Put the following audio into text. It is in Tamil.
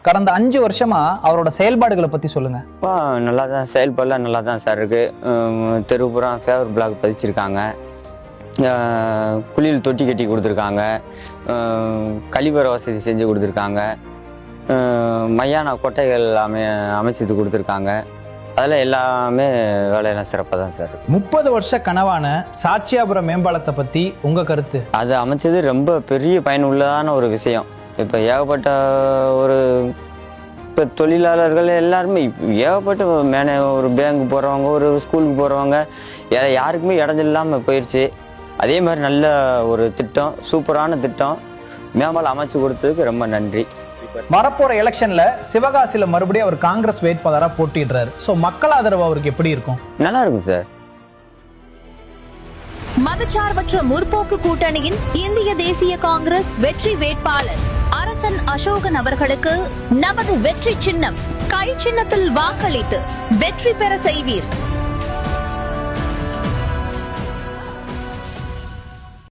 கடந்த 5 வருஷமா அவரோட செயல்பாடுகளை பத்தி சொல்லுங்க. நல்லா தான் செயல்பாடுலாம் நல்லா தான் சார் இருக்கு. தெருப்புறம் ஃபேவர் பிளாக் பதிச்சிருக்காங்க, குளியல் தொட்டி கட்டி கொடுத்துருக்காங்க, கழிவறை வசதி செஞ்சு கொடுத்துருக்காங்க, மையான கொட்டைகள் அமைச்சு கொடுத்துருக்காங்க. அதில் எல்லாமே வேலையெல்லாம் சிறப்பாக தான் சார். 30 வருஷ கனவான சாட்சியாபுரம் மேம்பாலத்தை பற்றி உங்கள் கருத்து? அது அமைச்சது ரொம்ப பெரிய பயனுள்ளதான ஒரு விஷயம். இப்போ ஏகப்பட்ட இப்போ தொழிலாளர்கள் எல்லாருமே ஏகப்பட்ட ஒரு பேங்க்கு போகிறவங்க, ஒரு ஸ்கூலுக்கு போகிறவங்க, யாருக்குமே இடைஞ்சல் இல்லாமல் போயிடுச்சு. அதே மாதிரி நல்ல ஒரு திட்டம், சூப்பரான திட்டம் மேம்பாலம் அமைச்சு கொடுத்ததுக்கு ரொம்ப நன்றி. வரப்போற எலெக்ஷன்ல சிவகாசியில மறுபடியும் அவர் காங்கிரஸ் வேட்பாளரா போட்டிடுறாரு. சோ மக்கள் ஆதரவு அவருக்கு எப்படி இருக்கும்? நல்லா இருக்கும் சார். மதச்சார்பற்ற முற்போக்கு கூட்டணியின் இந்திய தேசிய காங்கிரஸ் வெற்றி வேட்பாளர் அரசன் அசோகன் அவர்களுக்கு நமது வெற்றி சின்னம் கை சின்னத்தில் வாக்களித்து வெற்றி பெற செய்வீர்.